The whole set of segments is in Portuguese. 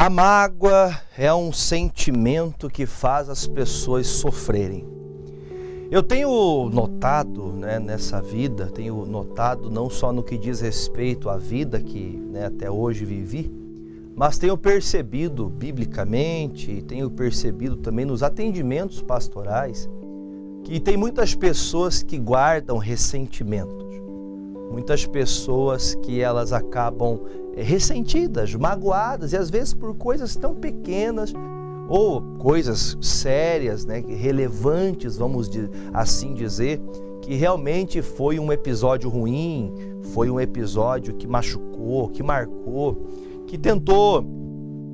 A mágoa é um sentimento que faz as pessoas sofrerem. Eu tenho notado, nessa vida, tenho notado não só no que diz respeito à vida que até hoje vivi, mas tenho percebido biblicamente, tenho percebido também nos atendimentos pastorais, que tem muitas pessoas que guardam ressentimentos. Muitas pessoas que elas acabam ressentidas, magoadas, e às vezes por coisas tão pequenas ou coisas sérias, relevantes, vamos assim dizer, que realmente foi um episódio ruim, foi um episódio que machucou, que marcou, que tentou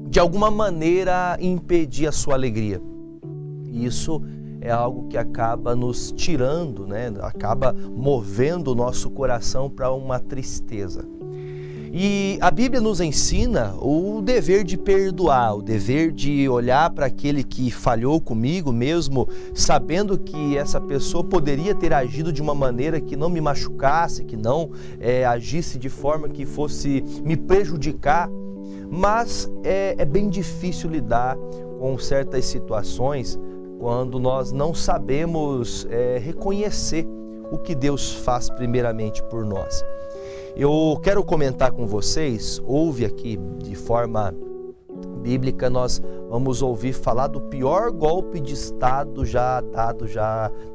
de alguma maneira impedir a sua alegria. E isso é algo que acaba nos tirando, acaba movendo o nosso coração para uma tristeza. E a Bíblia nos ensina o dever de perdoar, o dever de olhar para aquele que falhou comigo, mesmo sabendo que essa pessoa poderia ter agido de uma maneira que não me machucasse, que não agisse de forma que fosse me prejudicar. Mas é bem difícil lidar com certas situações quando nós não sabemos reconhecer o que Deus faz primeiramente por nós. Eu quero comentar com vocês, ouve aqui de forma bíblica, nós vamos ouvir falar do pior golpe de Estado já dado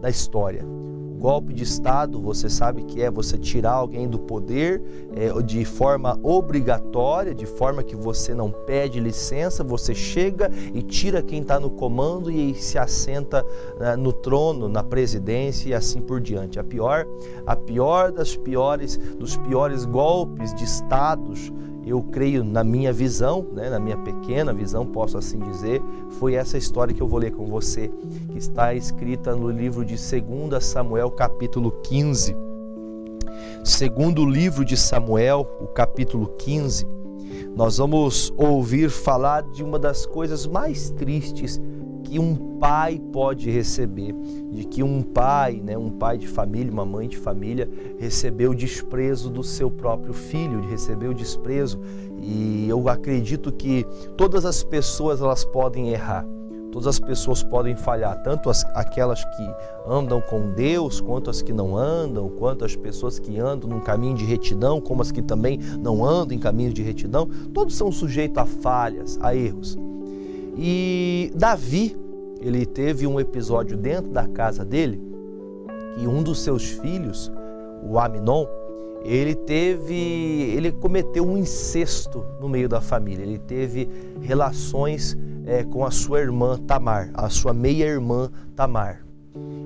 da história. O golpe de Estado, você sabe que é você tirar alguém do poder de forma obrigatória, de forma que você não pede licença, você chega e tira quem está no comando e se assenta no trono, na presidência e assim por diante. A pior dos piores golpes de Estados, eu creio, na minha visão, na minha pequena visão, posso assim dizer, foi essa história que eu vou ler com você, que está escrita no livro de 2 Samuel, capítulo 15. Segundo livro de Samuel, o capítulo 15, nós vamos ouvir falar de uma das coisas mais tristes que um pai pode receber, de que um pai de família, uma mãe de família, recebeu o desprezo do seu próprio filho, recebeu o desprezo. E eu acredito que todas as pessoas elas podem errar, todas as pessoas podem falhar, tanto aquelas que andam com Deus, quanto as que não andam, quanto as pessoas que andam num caminho de retidão, como as que também não andam em caminhos de retidão, todos são sujeitos a falhas, a erros. E Davi, ele teve um episódio dentro da casa dele, que um dos seus filhos, o Aminon, ele cometeu um incesto no meio da família. Ele teve relações com a sua irmã Tamar, a sua meia-irmã Tamar.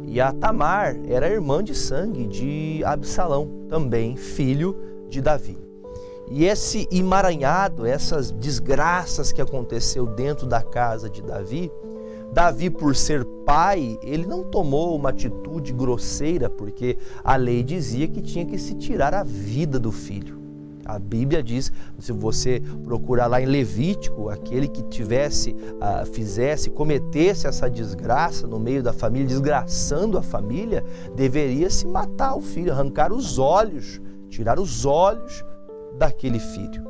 E a Tamar era irmã de sangue de Absalão, também filho de Davi. E esse emaranhado, essas desgraças que aconteceu dentro da casa de Davi, por ser pai, ele não tomou uma atitude grosseira, porque a lei dizia que tinha que se tirar a vida do filho. A Bíblia diz, se você procurar lá em Levítico, aquele que cometesse essa desgraça no meio da família, desgraçando a família, deveria se matar o filho, arrancar os olhos, tirar os olhos daquele filho.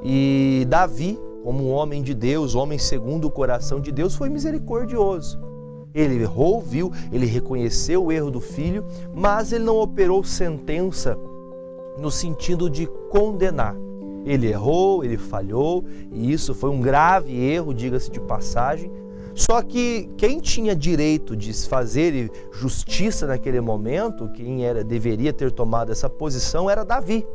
E Davi, como um homem de Deus, homem segundo o coração de Deus, foi misericordioso. Ele errou, ele reconheceu o erro do filho, mas ele não operou sentença no sentido de condenar. Ele errou, ele falhou, e isso foi um grave erro, diga-se de passagem. Só que quem tinha direito de fazer justiça naquele momento, deveria ter tomado essa posição, era Davi.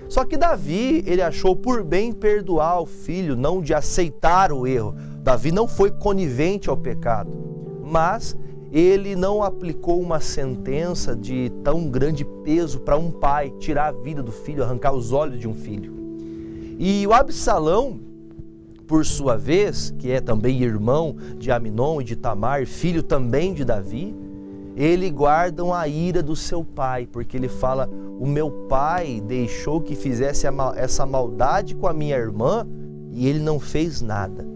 Só que Davi, ele achou por bem perdoar o filho, não de aceitar o erro. Davi não foi conivente ao pecado, mas ele não aplicou uma sentença de tão grande peso para um pai tirar a vida do filho, arrancar os olhos de um filho. E o Absalão, por sua vez, que é também irmão de Aminon e de Tamar, filho também de Davi, ele guarda a ira do seu pai, porque ele fala: o meu pai deixou que fizesse essa maldade com a minha irmã e ele não fez nada.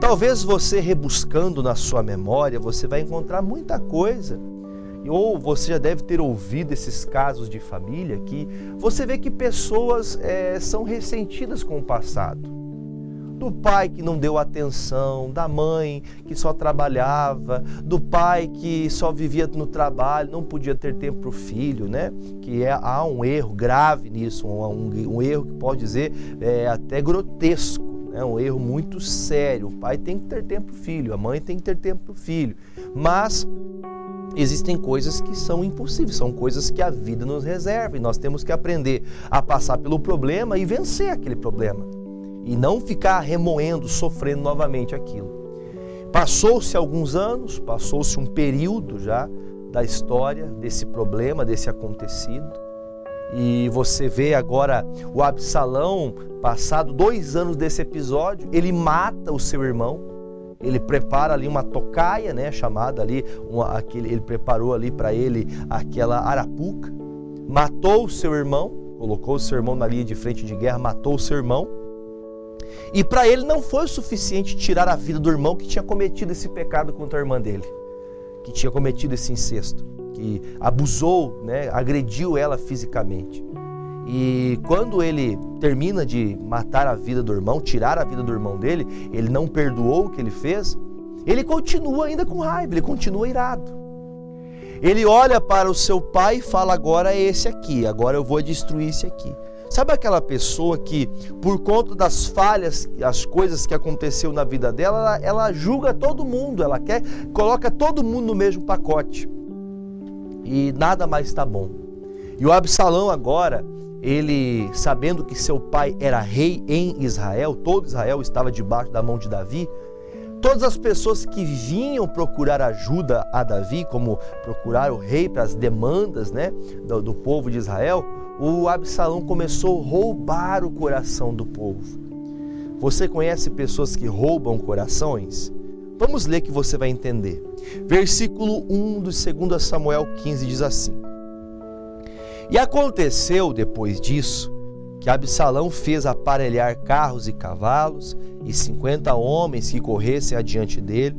Talvez você, rebuscando na sua memória, você vai encontrar muita coisa. Ou você já deve ter ouvido esses casos de família que você vê que pessoas são ressentidas com o passado. do pai que não deu atenção, da mãe que só trabalhava, do pai que só vivia no trabalho, não podia ter tempo para o filho, né? Há um erro grave nisso, um erro que pode dizer até grotesco, né? Um erro muito sério. O pai tem que ter tempo para o filho, a mãe tem que ter tempo para o filho, mas existem coisas que são impossíveis, são coisas que a vida nos reserva e nós temos que aprender a passar pelo problema e vencer aquele problema e não ficar remoendo, sofrendo novamente aquilo. Passou-se alguns anos, passou-se um período já da história desse problema, desse acontecido, e você vê agora o Absalão, passado 2 anos desse episódio, ele mata o seu irmão. Ele prepara ali uma tocaia, né, chamada ali, ele preparou ali para ele aquela arapuca, matou o seu irmão, colocou o seu irmão na linha de frente de guerra, matou o seu irmão, e para ele não foi o suficiente tirar a vida do irmão que tinha cometido esse pecado contra a irmã dele, que tinha cometido esse incesto, que abusou, né, agrediu ela fisicamente. E quando ele termina de matar a vida do irmão, tirar a vida do irmão dele, ele não perdoou o que ele fez, ele continua ainda com raiva, ele continua irado. Ele olha para o seu pai e fala, agora é esse aqui, agora eu vou destruir esse aqui. Sabe aquela pessoa que, por conta das falhas, as coisas que aconteceu na vida dela, ela julga todo mundo, coloca todo mundo no mesmo pacote. E nada mais está bom. E o Absalão agora, ele, sabendo que seu pai era rei em Israel, todo Israel estava debaixo da mão de Davi, todas as pessoas que vinham procurar ajuda a Davi, como procurar o rei para as demandas, né, do povo de Israel, o Absalão começou a roubar o coração do povo. Você conhece pessoas que roubam corações? Vamos ler que você vai entender. Versículo 1 de 2 Samuel 15 diz assim: E aconteceu depois disso, que Absalão fez aparelhar carros e cavalos, e 50 homens que corressem adiante dele.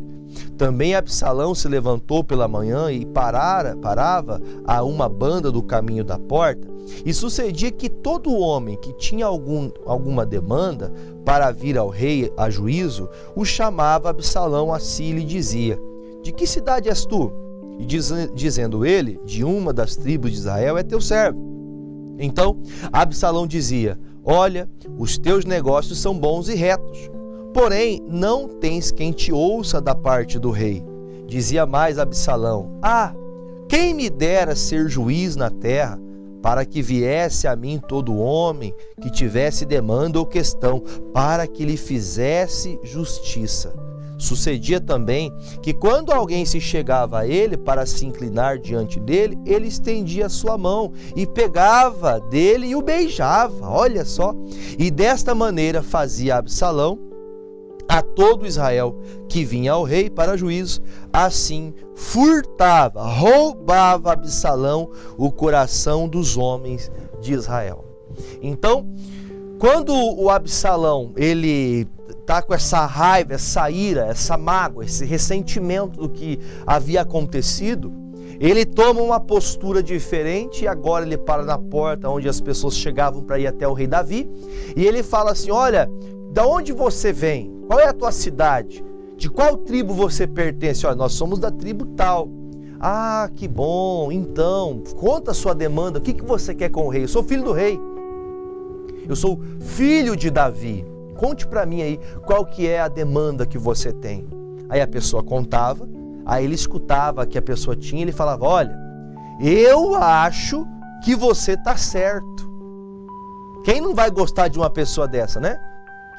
Também Absalão se levantou pela manhã e parava a uma banda do caminho da porta, e sucedia que todo homem que tinha alguma demanda para vir ao rei a juízo, o chamava Absalão a si e lhe dizia, de que cidade és tu? E dizendo ele, de uma das tribos de Israel é teu servo. Então Absalão dizia, olha, os teus negócios são bons e retos, porém não tens quem te ouça da parte do rei. Dizia mais Absalão, quem me dera ser juiz na terra, para que viesse a mim todo homem que tivesse demanda ou questão, para que lhe fizesse justiça. Sucedia também que quando alguém se chegava a ele para se inclinar diante dele, ele estendia a sua mão e pegava dele e o beijava, olha só. E desta maneira fazia Absalão a todo Israel que vinha ao rei para juízo, assim roubava Absalão o coração dos homens de Israel. Então, quando o Absalão, ele está com essa raiva, essa ira, essa mágoa, esse ressentimento do que havia acontecido, ele toma uma postura diferente e agora ele para na porta onde as pessoas chegavam para ir até o rei Davi e ele fala assim, olha, da onde você vem? Qual é a tua cidade? De qual tribo você pertence? Olha, nós somos da tribo tal. Ah, que bom, então, conta a sua demanda, o que você quer com o rei? Eu sou filho do rei, eu sou filho de Davi. Conte para mim aí qual que é a demanda que você tem. Aí a pessoa contava, aí ele escutava que a pessoa tinha, ele falava, olha, eu acho que você está certo. Quem não vai gostar de uma pessoa dessa, né?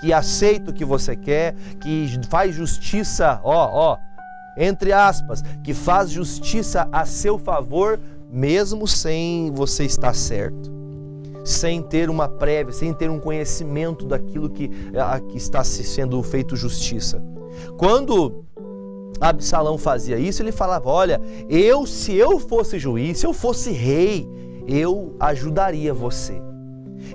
Que aceita o que você quer, que faz justiça, entre aspas, que faz justiça a seu favor, mesmo sem você estar certo. Sem ter uma prévia, sem ter um conhecimento daquilo que está sendo feito justiça. Quando Absalão fazia isso, ele falava, olha, se eu fosse juiz, se eu fosse rei, eu ajudaria você.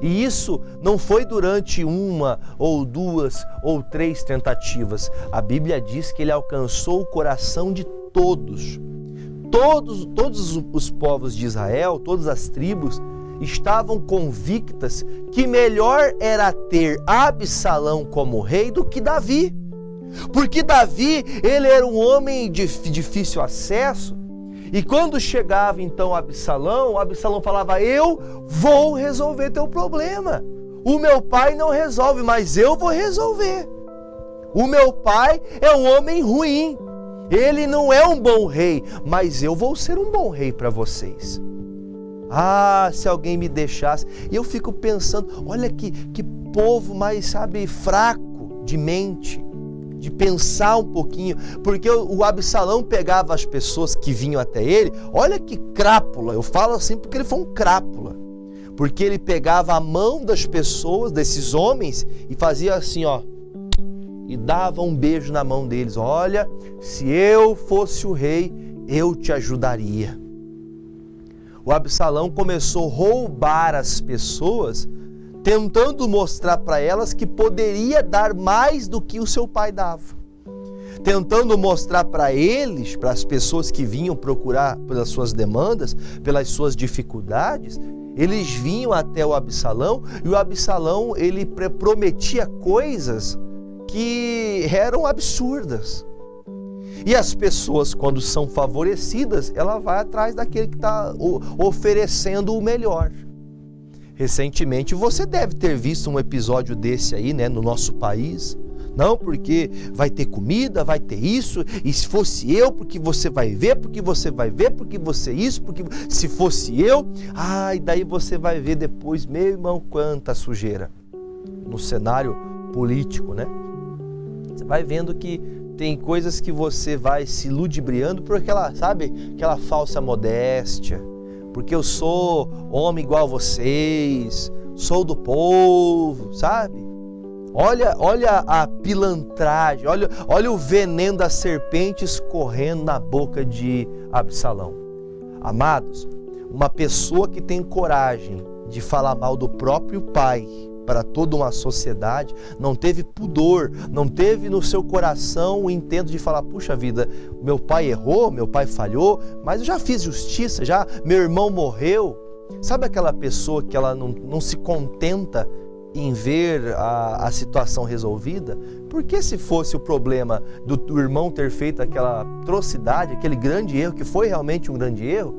E isso não foi durante 1 ou 2 ou 3 tentativas. A Bíblia diz que ele alcançou o coração de todos. Todos os povos de Israel, todas as tribos, estavam convictas que melhor era ter Absalão como rei do que Davi. Porque Davi, ele era um homem de difícil acesso, e quando chegava então Absalão falava: eu vou resolver teu problema. O meu pai não resolve, mas eu vou resolver. O meu pai é um homem ruim, ele não é um bom rei, mas eu vou ser um bom rei para vocês. Ah, se alguém me deixasse. E eu fico pensando, olha que povo mais, fraco de mente, de pensar um pouquinho, porque o Absalão pegava as pessoas que vinham até ele, olha que crápula, eu falo assim porque ele foi um crápula, porque ele pegava a mão das pessoas, desses homens, e fazia assim, e dava um beijo na mão deles: olha, se eu fosse o rei, eu te ajudaria. O Absalão começou a roubar as pessoas, tentando mostrar para elas que poderia dar mais do que o seu pai dava. Tentando mostrar para eles, para as pessoas que vinham procurar pelas suas demandas, pelas suas dificuldades, eles vinham até o Absalão, e o Absalão, ele prometia coisas que eram absurdas. E as pessoas, quando são favorecidas, ela vai atrás daquele que está oferecendo o melhor. Recentemente você deve ter visto um episódio desse aí, no nosso país. Não, porque vai ter comida, vai ter isso, e se fosse eu, porque você vai ver, porque você vai ver, porque você isso, porque se fosse eu, e daí você vai ver depois, meu irmão, quanta sujeira no cenário político, Você vai vendo que tem coisas que você vai se ludibriando por aquela falsa modéstia. Porque eu sou homem igual a vocês, sou do povo, Olha a pilantragem, olha o veneno das serpentes correndo na boca de Absalão. Amados, uma pessoa que tem coragem de falar mal do próprio pai para toda uma sociedade, não teve pudor, não teve no seu coração o intento de falar: puxa vida, meu pai errou, meu pai falhou, mas eu já fiz justiça, meu irmão morreu. Sabe aquela pessoa que ela não se contenta em ver a situação resolvida? Porque se fosse o problema do irmão ter feito aquela atrocidade, aquele grande erro, que foi realmente um grande erro,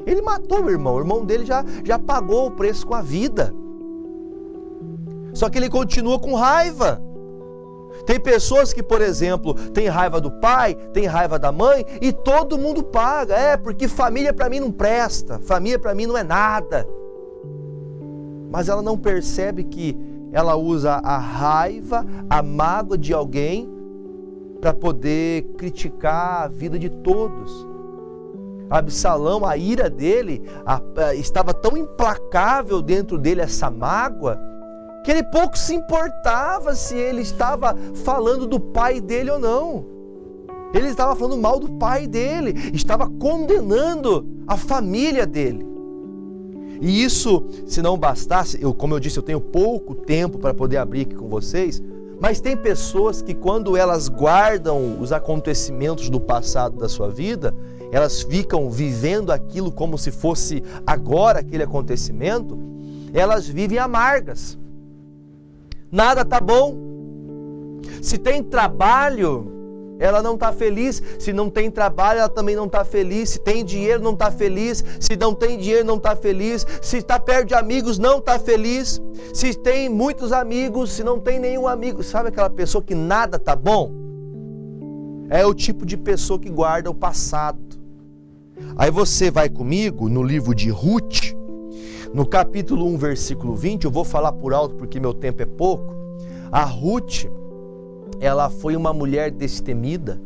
ele matou o irmão dele já pagou o preço com a vida. Só que ele continua com raiva. Tem pessoas que, por exemplo, tem raiva do pai, tem raiva da mãe, e todo mundo paga. Porque família para mim não presta, família para mim não é nada. Mas ela não percebe que ela usa a raiva, a mágoa de alguém para poder criticar a vida de todos. Absalão, a ira dele, estava tão implacável dentro dele, essa mágoa, que ele pouco se importava se ele estava falando do pai dele ou não. Ele estava falando mal do pai dele, estava condenando a família dele. E isso, se não bastasse, como eu disse, eu tenho pouco tempo para poder abrir aqui com vocês, mas tem pessoas que, quando elas guardam os acontecimentos do passado da sua vida, elas ficam vivendo aquilo como se fosse agora aquele acontecimento, elas vivem amargas. Nada tá bom. Se tem trabalho, ela não está feliz. Se não tem trabalho, ela também não está feliz. Se tem dinheiro, não está feliz. Se não tem dinheiro, não está feliz. Se está perto de amigos, não está feliz. Se tem muitos amigos, se não tem nenhum amigo. Sabe aquela pessoa que nada tá bom? É o tipo de pessoa que guarda o passado. Aí você vai comigo no livro de Ruth, no capítulo 1, versículo 20, eu vou falar por alto porque meu tempo é pouco. A Ruth, ela foi uma mulher destemida,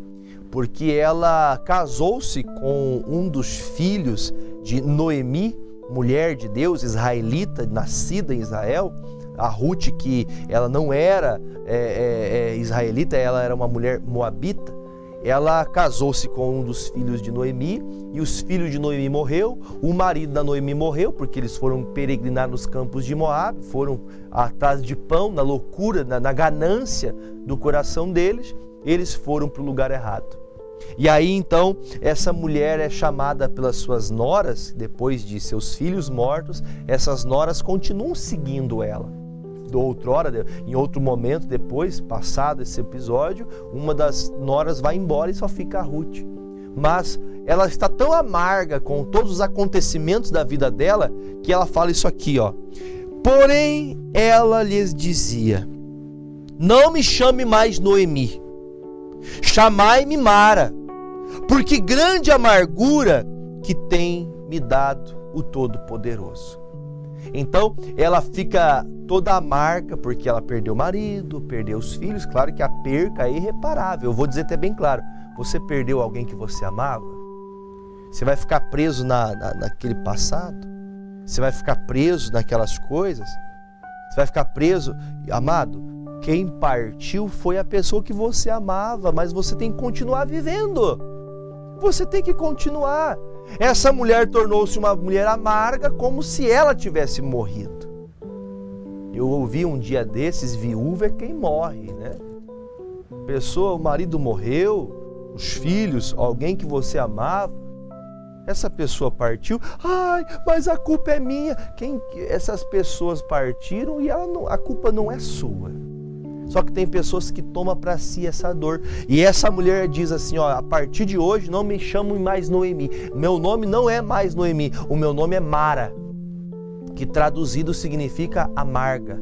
porque ela casou-se com um dos filhos de Noemi, mulher de Deus, israelita, nascida em Israel. A Ruth, que ela não era israelita, ela era uma mulher moabita. Ela casou-se com um dos filhos de Noemi, e os filhos de Noemi morreu, o marido da Noemi morreu, porque eles foram peregrinar nos campos de Moab, foram atrás de pão, na loucura, na ganância do coração deles, eles foram para o lugar errado. E aí então essa mulher é chamada pelas suas noras, depois de seus filhos mortos, essas noras continuam seguindo ela. Em outro momento depois, passado esse episódio, uma das noras vai embora e só fica a Ruth. Mas ela está tão amarga com todos os acontecimentos da vida dela, que ela fala isso aqui, ó. Porém, ela lhes dizia: não me chame mais Noemi, chamai-me Mara, porque grande amargura que tem me dado o Todo-Poderoso. Então, ela fica toda amarga porque ela perdeu o marido, perdeu os filhos. Claro que a perca é irreparável. Eu vou dizer até bem claro, você perdeu alguém que você amava? Você vai ficar preso naquele passado? Você vai ficar preso naquelas coisas? Você vai ficar preso? Amado, quem partiu foi a pessoa que você amava, mas você tem que continuar vivendo. Você tem que continuar. Essa mulher tornou-se uma mulher amarga, como se ela tivesse morrido. Eu ouvi um dia desses, viúva é quem morre, né? Pessoa, o marido morreu, os filhos, alguém que você amava, essa pessoa partiu, ai, mas a culpa é minha. Essas pessoas partiram e a culpa não é sua. Só que tem pessoas que tomam para si essa dor. E essa mulher diz assim, ó, a partir de hoje não me chamem mais Noemi. Meu nome não é mais Noemi, o meu nome é Mara, que traduzido significa amarga.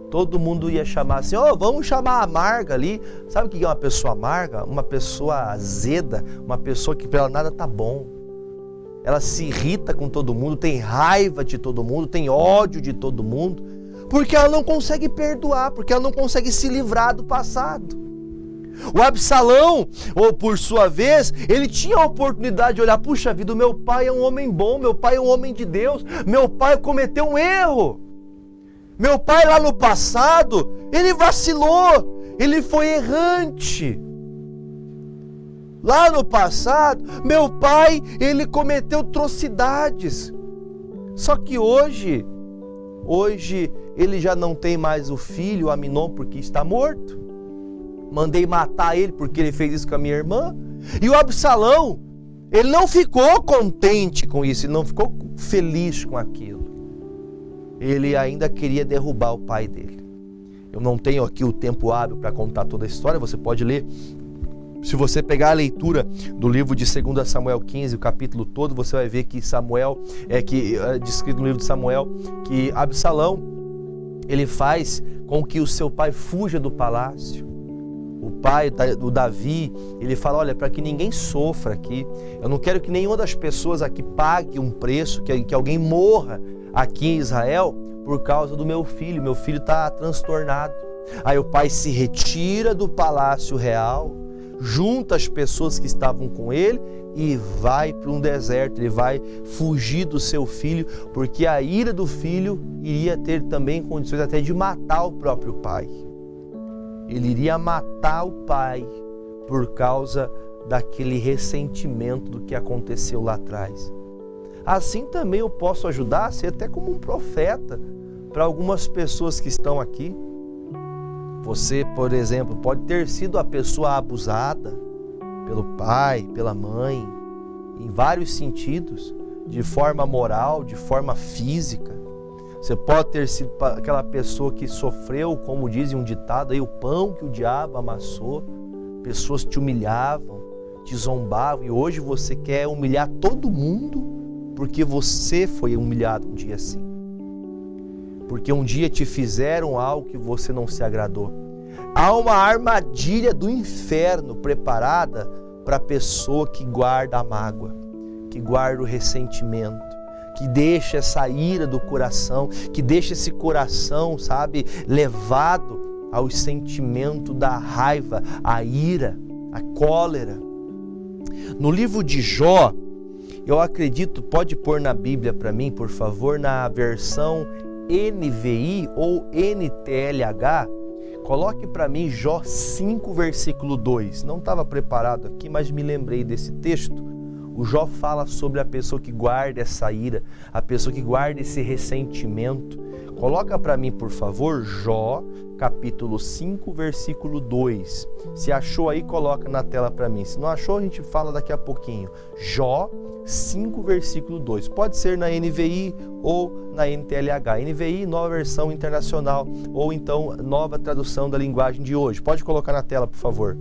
Todo mundo ia chamar assim, vamos chamar a amarga ali. Sabe o que é uma pessoa amarga? Uma pessoa azeda, uma pessoa que para ela nada tá bom. Ela se irrita com todo mundo, tem raiva de todo mundo, tem ódio de todo mundo, porque ela não consegue perdoar, porque ela não consegue se livrar do passado. O Absalão, ou por sua vez, ele tinha a oportunidade de olhar, puxa vida, o meu pai é um homem bom, meu pai é um homem de Deus, meu pai cometeu um erro. Meu pai lá no passado, ele vacilou, ele foi errante. Lá no passado, meu pai, ele cometeu atrocidades. Só que hoje ele já não tem mais o filho, Aminon, porque está morto. Mandei matar ele porque ele fez isso com a minha irmã. E o Absalão, ele não ficou contente com isso, ele não ficou feliz com aquilo. Ele ainda queria derrubar o pai dele. Eu não tenho aqui o tempo hábil para contar toda a história, você pode ler. Se você pegar a leitura do livro de 2 Samuel 15, o capítulo todo, você vai ver que descrito no livro de Samuel, que Absalão, ele faz com que o seu pai fuja do palácio. O pai do Davi, ele fala, olha, para que ninguém sofra aqui, eu não quero que nenhuma das pessoas aqui pague um preço, que alguém morra aqui em Israel por causa do meu filho está transtornado. Aí o pai se retira do palácio real, junta as pessoas que estavam com ele e vai para um deserto, ele vai fugir do seu filho, porque a ira do filho iria ter também condições até de matar o próprio pai. Ele iria matar o pai por causa daquele ressentimento do que aconteceu lá atrás. Assim também eu posso ajudar a ser até como um profeta para algumas pessoas que estão aqui. Você, por exemplo, pode ter sido a pessoa abusada pelo pai, pela mãe, em vários sentidos, de forma moral, de forma física. Você pode ter sido aquela pessoa que sofreu, como dizem um ditado aí, o pão que o diabo amassou. Pessoas te humilhavam, te zombavam e hoje você quer humilhar todo mundo porque você foi humilhado um dia assim. Porque um dia te fizeram algo que você não se agradou. Há uma armadilha do inferno preparada para a pessoa que guarda a mágoa, que guarda o ressentimento, que deixa essa ira do coração, que deixa esse coração, levado ao sentimento da raiva, a ira, a cólera. No livro de Jó, eu acredito, pode pôr na Bíblia para mim, por favor, na versão NVI ou NTLH, coloque para mim Jó 5, versículo 2. Não estava preparado aqui, mas me lembrei desse texto. O Jó fala sobre a pessoa que guarda essa ira, a pessoa que guarda esse ressentimento. Coloca para mim, por favor, Jó, capítulo 5, versículo 2. Se achou aí, coloca na tela para mim. Se não achou, a gente fala daqui a pouquinho. Jó 5, versículo 2. Pode ser na NVI ou na NTLH. NVI, nova versão internacional, ou então nova tradução da linguagem de hoje. Pode colocar na tela, por favor.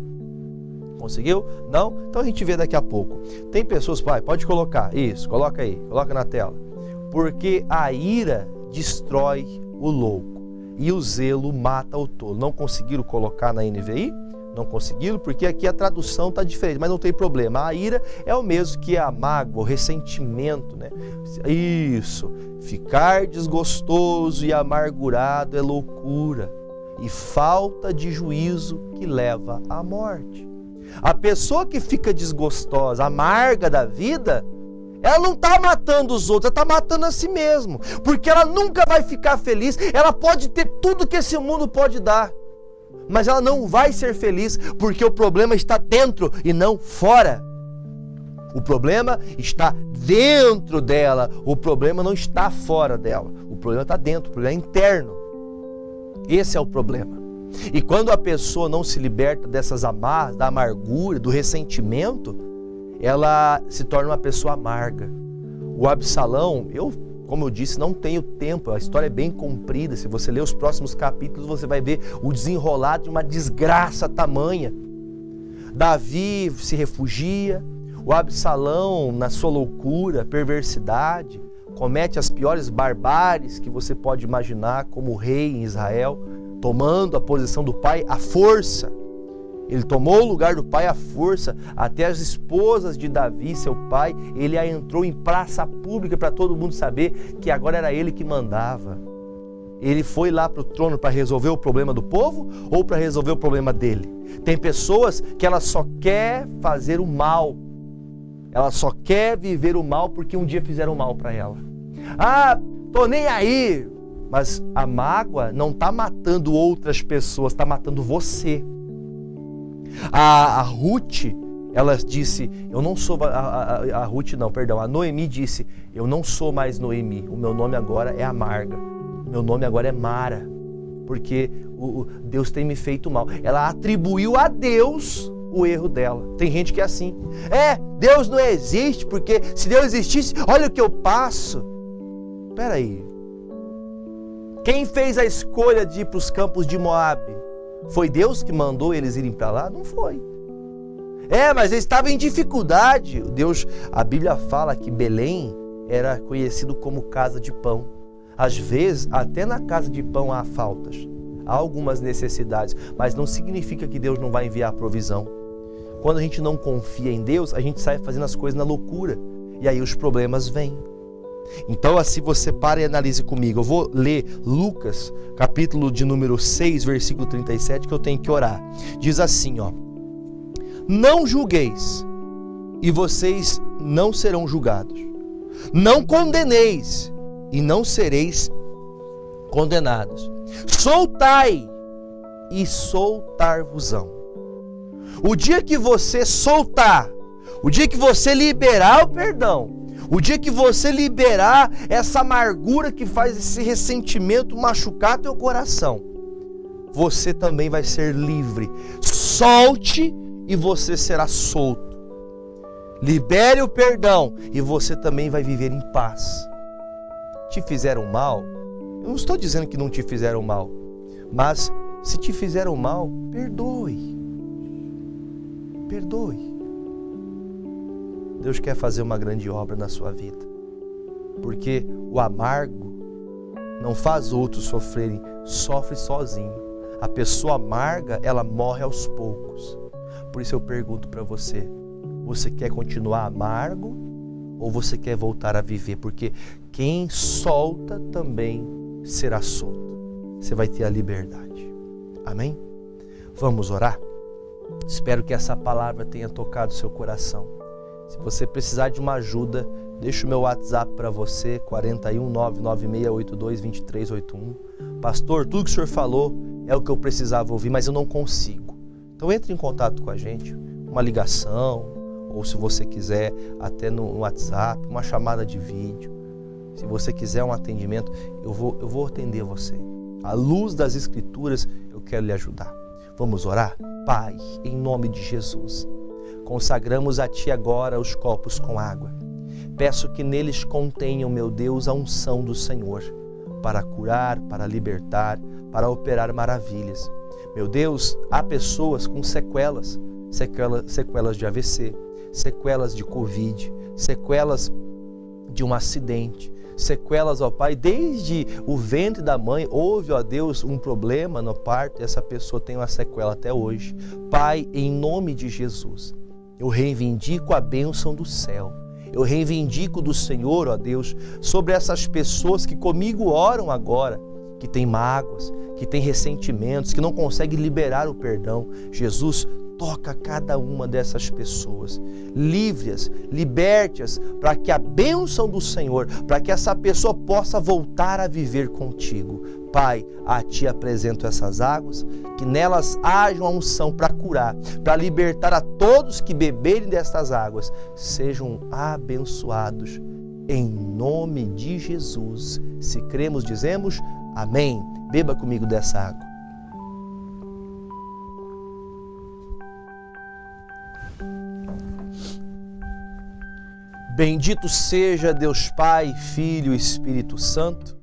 Conseguiu? Não? Então a gente vê daqui a pouco. Tem pessoas, pai, pode colocar. Isso, coloca aí, coloca na tela. Porque a ira destrói o louco e o zelo mata o tolo. Não conseguiram colocar na NVI? Não conseguiram, porque aqui a tradução está diferente, mas não tem problema. A ira é o mesmo que a mágoa, o ressentimento, né? Isso, ficar desgostoso e amargurado é loucura e falta de juízo que leva à morte. A pessoa que fica desgostosa, amarga da vida, ela não está matando os outros, ela está matando a si mesma, porque ela nunca vai ficar feliz. Ela pode ter tudo que esse mundo pode dar, mas ela não vai ser feliz, porque o problema está dentro e não fora. O problema está dentro dela, o problema não está fora dela. O problema está dentro, o problema é interno. Esse é o problema. E quando a pessoa não se liberta dessas amarras, da amargura, do ressentimento, ela se torna uma pessoa amarga. O Absalão, como eu disse, não tenho tempo, a história é bem comprida. Se você ler os próximos capítulos, você vai ver o desenrolar de uma desgraça tamanha. Davi se refugia, o Absalão, na sua loucura, perversidade, comete as piores barbáries que você pode imaginar como rei em Israel, tomando a posição do pai à força. Ele tomou o lugar do pai à força, até as esposas de Davi, seu pai, ele a entrou em praça pública para todo mundo saber que agora era ele que mandava. Ele foi lá para o trono para resolver o problema do povo ou para resolver o problema dele? Tem pessoas que ela só quer fazer o mal, ela só quer viver o mal porque um dia fizeram mal para ela. Ah, tô nem aí! Mas a mágoa não está matando outras pessoas, está matando você. A Ruth, ela disse, eu não sou, a Ruth não, perdão, a Noemi disse, eu não sou mais Noemi, o meu nome agora é Amarga, meu nome agora é Mara, porque Deus tem me feito mal. Ela atribuiu a Deus o erro dela. Tem gente que é assim, Deus não existe, porque se Deus existisse, olha o que eu passo. Espera aí. Quem fez a escolha de ir para os campos de Moabe? Foi Deus que mandou eles irem para lá? Não foi. Mas eles estavam em dificuldade. A Bíblia fala que Belém era conhecido como casa de pão. Às vezes, até na casa de pão há faltas, há algumas necessidades, mas não significa que Deus não vai enviar provisão. Quando a gente não confia em Deus, a gente sai fazendo as coisas na loucura, e aí os problemas vêm. Então, assim, você para e analise comigo. Eu vou ler Lucas, capítulo de número 6, versículo 37, que eu tenho que orar. Diz assim, não julgueis, e vocês não serão julgados. Não condeneis, e não sereis condenados. Soltai, e soltar-vos-ão. O dia que você soltar, o dia que você liberar o perdão, o dia que você liberar essa amargura que faz esse ressentimento machucar teu coração, você também vai ser livre. Solte e você será solto. Libere o perdão e você também vai viver em paz. Te fizeram mal? Eu não estou dizendo que não te fizeram mal, mas se te fizeram mal, perdoe. Perdoe. Deus quer fazer uma grande obra na sua vida, porque o amargo não faz outros sofrerem, sofre sozinho. A pessoa amarga, ela morre aos poucos. Por isso eu pergunto para você, você quer continuar amargo ou você quer voltar a viver? Porque quem solta também será solto. Você vai ter a liberdade. Amém? Vamos orar? Espero que essa palavra tenha tocado seu coração. Se você precisar de uma ajuda, deixa o meu WhatsApp para você, 41 99682 2381. Pastor, tudo que o senhor falou é o que eu precisava ouvir, mas eu não consigo. Então entre em contato com a gente, uma ligação ou se você quiser, até no WhatsApp, uma chamada de vídeo. Se você quiser um atendimento, eu vou atender você. À luz das Escrituras, eu quero lhe ajudar. Vamos orar? Pai, em nome de Jesus, consagramos a Ti agora os copos com água. Peço que neles contenham, meu Deus, a unção do Senhor, para curar, para libertar, para operar maravilhas. Meu Deus, há pessoas com sequelas de AVC, sequelas de Covid, sequelas de um acidente, sequelas, ó Pai, desde o ventre da mãe, houve, ó Deus, um problema no parto e essa pessoa tem uma sequela até hoje. Pai, em nome de Jesus, eu reivindico a bênção do céu. Eu reivindico do Senhor, ó Deus, sobre essas pessoas que comigo oram agora, que têm mágoas, que têm ressentimentos, que não conseguem liberar o perdão. Jesus, toca cada uma dessas pessoas, livre-as, liberte-as, para que a bênção do Senhor, para que essa pessoa possa voltar a viver contigo. Pai, a Ti apresento essas águas, que nelas haja uma unção para curar, para libertar a todos que beberem dessas águas, sejam abençoados, em nome de Jesus. Se cremos, dizemos amém. Beba comigo dessa água. Bendito seja Deus Pai, Filho e Espírito Santo,